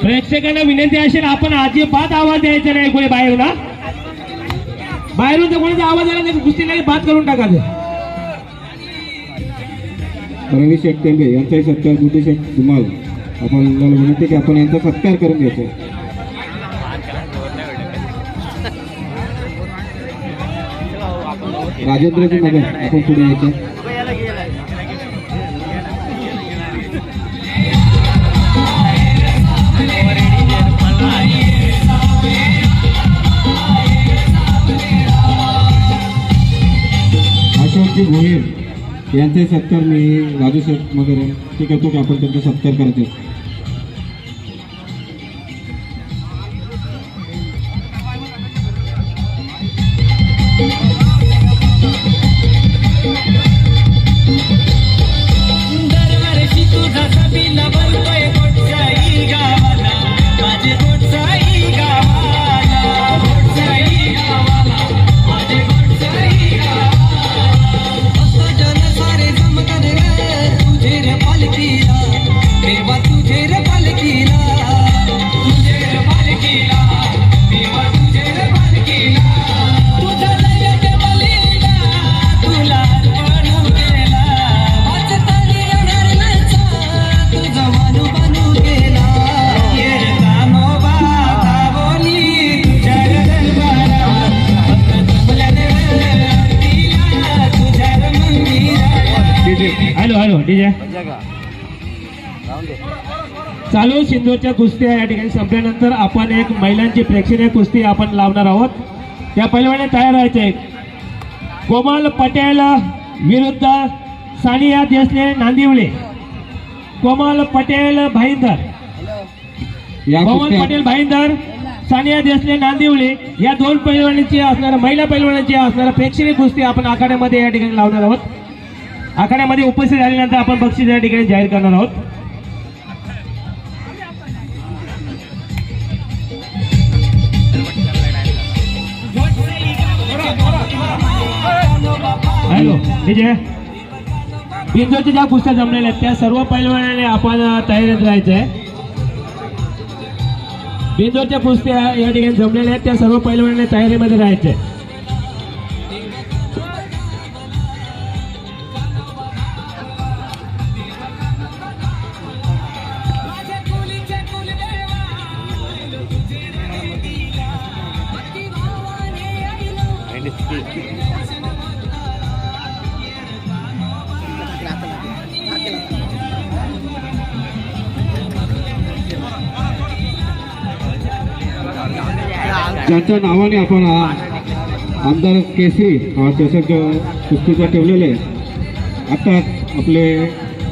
प्रेक्षकांना विनंती असेल आपण अजिबात आवाज द्यायचा नाही कोणी बाहेरून. बाहेरून जर कोणाचा आवाज आला तर कुस्ती नाही बाद करून टाकायचं. रवी शेठ टेंबे यांचाही सत्कार गुटी शेठ धुमाल आपण विनंती की आपण यांचा सत्कार करून घ्यायचा. राजेंद्रजी नगर आपण पुढे यायचं. अशोकजी भोईर यांचे सत्कार मी राजू शेठ वगैरे ते करतो की आपण त्यांचा सत्कार करायचे. हॅलो डीजे चालू. सिंधूच्या कुस्त्या या ठिकाणी संपल्यानंतर आपण एक महिलांची प्रेक्षणीय कुस्ती आपण लावणार आहोत. त्या पहिलवाने तयार राहायचे. कोमल पटेल विरुद्ध सानिया देसले नांदिवळे. कोमल पटेल भाईंदर, कोमल पटेल भाईंदर, सानिया देसले नांदिवळे या दोन पैलवानांची असणारा महिला पैलवानांची असणारा प्रेक्षणीय कुस्ती आपण आखाड्यामध्ये या ठिकाणी लावणार आहोत. आखाड्यामध्ये उपस्थित झाल्यानंतर आपण बक्षीस या ठिकाणी जाहीर करणार आहोत. हॅलो विजय, बिंदूच्या ज्या कुस्त्या जमलेल्या आहेत त्या सर्व पैलवानाने आपण तयारीत राहायचं आहे. बिंदूच्या कुस्त्या या ठिकाणी जमलेल्या आहेत त्या सर्व पैलवानाने तयारीमध्ये राहायचं आहे. ज्यांच्या नावाने आपण आमदार केसरी चषक कुस्तीचा ठेवलेले आत्ताच आपले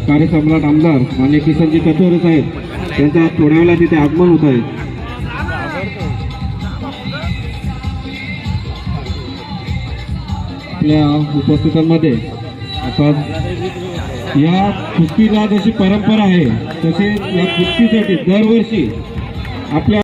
कार्यसम्राट आमदार मान्य किसनजी कचोरे साहेब त्यांच्या थोड्या वेळा तिथे आगमन होत आहे. आपल्या उपस्थितांमध्ये आपण या कुस्तीला जशी परंपरा आहे तसे या कुस्तीसाठी दरवर्षी आपल्या